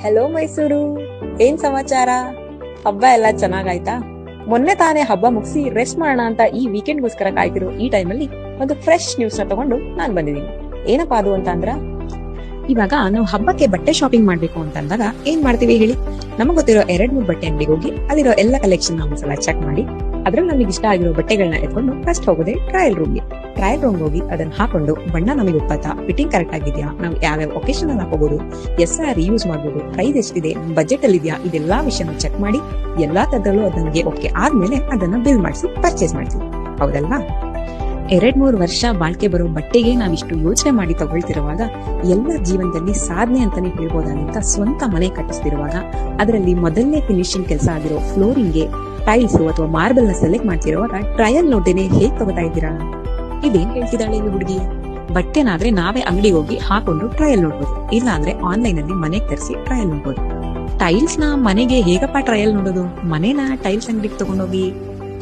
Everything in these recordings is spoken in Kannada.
ಹೆಲೋ ಮೈಸೂರು, ಏನ್ ಸಮಾಚಾರ? ಹಬ್ಬ ಎಲ್ಲ ಚೆನ್ನಾಗಾಯ್ತಾ? ಮೊನ್ನೆ ತಾನೇ ಹಬ್ಬ ಮುಗಿಸಿ ರೆಸ್ಟ್ ಮಾಡೋಣ ಅಂತ ಈ ವೀಕೆಂಡ್ಗೋಸ್ಕರ ಕಾಯ್ತಿರೋ ಈ ಟೈಮಲ್ಲಿ ಒಂದು ಫ್ರೆಶ್ ನ್ಯೂಸ್ ನ ತಗೊಂಡು ನಾನ್ ಬಂದಿದ್ದೀನಿ. ಏನಪ್ಪಾ ಅದು ಅಂತ ಅಂದ್ರ, ಇವಾಗ ನಾವು ಹಬ್ಬಕ್ಕೆ ಬಟ್ಟೆ ಶಾಪಿಂಗ್ ಮಾಡ್ಬೇಕು ಅಂತ ಅಂದಾಗ ಏನ್ ಮಾಡ್ತೀವಿ ಹೇಳಿ? ನಮಗ್ ಗೊತ್ತಿರೋ 2-3 ಬಟ್ಟೆ ಅಂಗಡಿಗೆ ಹೋಗಿ ಅಲ್ಲಿರೋ ಎಲ್ಲ ಕಲೆಕ್ಷನ್ ಒಂದ್ಸಲ ಚೆಕ್ ಮಾಡಿ ಅದ್ರಲ್ಲಿ ನಮಗೆ ಇಷ್ಟ ಆಗಿರೋ ಬಟ್ಟೆಗಳನ್ನ ಎತ್ಕೊಂಡು ಫಸ್ಟ್ ಹೋಗೋದೇ ಟ್ರಯಲ್ ರೂಮ್ಗೆ ಹೋಗಿ ಅದನ್ನ ಹಾಕೊಂಡು ಬಣ್ಣ ನಮಗೆ ಒಪ್ಪತ್ತಾ, ಫಿಟ್ಟಿಂಗ್ ಕರೆಕ್ಟ್ ಆಗಿದ್ಯಾ, ನಾವು ಯಾವ್ಯಾವ ಒಕೇಶನ್ ಅಲ್ಲಿ ಹಾಕೋಬಹುದು, ಯೂಸ್ ಮಾಡಬಹುದು, ಪ್ರೈಸ್ ಎಷ್ಟಿದೆ, ಬಜೆಟ್ ಅಲ್ಲಿ ಇದೆಯಾ, ಇದೆಲ್ಲಾ ವಿಷಯನ ಚೆಕ್ ಮಾಡಿ ಎಲ್ಲಾ ತರದಲ್ಲೂ ಅದು ನಮಗೆ ಓಕೆ ಆದ್ಮೇಲೆ ಅದನ್ನ ಬಿಲ್ ಮಾಡಿಸಿ ಪರ್ಚೇಸ್ ಮಾಡ್ತೀವಿ. ಹೌದಲ್ವಾ? 2-3 ವರ್ಷ ಬಾಳ್ಕೆ ಬರೋ ಬಟ್ಟೆಗೆ ನಾವಿಷ್ಟು ಯೋಚನೆ ಮಾಡಿ ತಗೊಳ್ತಿರುವಾಗ, ಎಲ್ಲ ಜೀವನದಲ್ಲಿ ಸಾಧನೆ ಅಂತಾನೆ ಹೇಳ್ಬೋದಾದಂತ ಸ್ವಂತ ಮನೆ ಕಟ್ಟಿಸ್ತಿರುವಾಗ ಅದರಲ್ಲಿ ಮೊದಲನೇ ಫಿನಿಶಿಂಗ್ ಕೆಲಸ ಆಗಿರೋ ಫ್ಲೋರಿಂಗ್ಗೆ ಟೈಲ್ಸ್ ಅಥವಾ ಮಾರ್ಬಲ್ ನ ಸೆಲೆಕ್ಟ್ ಮಾಡ್ತಿರುವಾಗ ಟ್ರಯಲ್ ನೋಟೇನೆ ಹೇಗ್ ತಗೋತಾ ಇದ್ದೀರಾ? ಇದೇನ್ ಹೇಳ್ತಿದ್ದಾಳೆ ಈ ಹುಡುಗಿ? ಬಟ್ಟೆನಾದ್ರೆ ನಾವೇ ಅಂಗಡಿಗೆ ಹೋಗಿ ಹಾಕೊಂಡು ಟ್ರಯಲ್ ನೋಡ್ಬೋದು, ಇಲ್ಲ ಅಂದ್ರೆ ಆನ್ಲೈನ್ ಅಲ್ಲಿ ಮನೆಗೆ ತರಿಸಿ ಟ್ರಯಲ್ ನೋಡ್ಬೋದು. ಟೈಲ್ಸ್ ನ ಮನೆಗೆ ಹೇಗಪ್ಪ ಟ್ರಯಲ್ ನೋಡೋದು? ಮನೇನ ಟೈಲ್ಸ್ ಅಂಗಡಿಗೆ ತಗೊಂಡೋಗಿ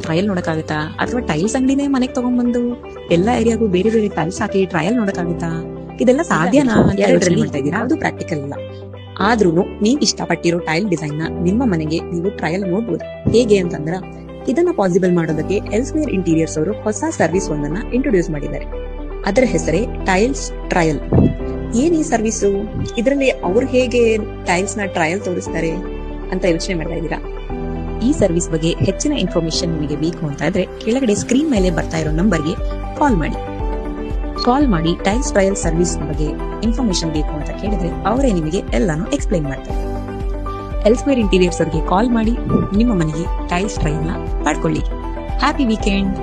ಟ್ರಯಲ್ ನೋಡಕ್ಕಾಗತ್ತಾ? ಅಥವಾ ಟೈಲ್ಸ್ ಅಂಗಡಿನೇ ಮನೆಗೆ ತಗೊಂಡ್ಬಂದು ಎಲ್ಲ ಏರಿಯಾಗೂ ಬೇರೆ ಬೇರೆ ಟೈಲ್ಸ್ ಹಾಕಿ ಟ್ರಯಲ್ ನೋಡಕ್ಕಾಗತ್ತಾ? ಇದೆಲ್ಲ ಸಾಧ್ಯನಾ ಅಂತ ಯೋಚನೆ ಮಾಡ್ತಾ ಇದ್ದೀರಾ? ಅದು ಪ್ರಾಕ್ಟಿಕಲ್ ಇಲ್ಲ. ಆದ್ರೂ ನೀವ್ ಇಷ್ಟಪಟ್ಟಿರೋ ಟೈಲ್ ಡಿಸೈನ್ ನ ನಿಮ್ಮ ಮನೆಗೆ ನೀವು ಟ್ರಯಲ್ ನೋಡ್ಬೋದು. ಹೇಗೆ ಅಂತಂದ್ರ, ಇದನ್ನ ಪಾಸಿಬಲ್ ಮಾಡೋದಕ್ಕೆ ಎಲ್ಸ್ವೇರ್ ಇಂಟೀರಿಯರ್ಸ್ ಅವರು ಹೊಸ ಸರ್ವಿಸ್ ಒಂದನ್ನ ಇಂಟ್ರೊಡ್ಯೂಸ್ ಮಾಡಿದ್ದಾರೆ. ಅದರ ಹೆಸರೇ ಟೈಲ್ಸ್ ಟ್ರಯಲ್. ಏನ್ ಈ ಸರ್ವಿಸು? ಇದರಲ್ಲಿ ಅವ್ರು ಹೇಗೆ ಟೈಲ್ಸ್ ನ ಟ್ರಯಲ್ ತೋರಿಸ್ತಾರೆ ಅಂತ ಯೋಚನೆ ಮಾಡ್ತಾ ಇದ್ದೀರಾ? ಈ ಸರ್ವಿಸ್ ಬಗ್ಗೆ ಹೆಚ್ಚಿನ ಇನ್ಫಾರ್ಮೇಶನ್ ನಿಮಗೆ ಬೇಕು ಅಂತ ಇದ್ರೆ ಕೆಳಗಡೆ ಸ್ಕ್ರೀನ್ ಮೇಲೆ ಬರ್ತಾ ಇರೋ ನಂಬರ್ಗೆ ಕಾಲ್ ಮಾಡಿ ಟೈಲ್ಸ್ ಟ್ರಯಲ್ ಸರ್ವಿಸ್ ಬಗ್ಗೆ ಇನ್ಫಾರ್ಮೇಶನ್ ಬೇಕು ಅಂತ ಕೇಳಿದ್ರೆ ಅವರೇ ನಿಮಗೆ ಎಲ್ಲಾನು ಎಕ್ಸ್ಪ್ಲೈನ್ ಮಾಡ್ತಾರೆ. ಎಲ್ಸ್ವೇರ್ ಇಂಟೀರಿಯರ್ಸ್ ಅವರಿಗೆ ಕಾಲ್ ಮಾಡಿ ನಿಮ್ಮ ಮನೆಗೆ ಟೈಲ್ಸ್ ಟ್ರಯಲ್ ನ ಪಡ್ಕೊಳ್ಳಿ. Happy weekend.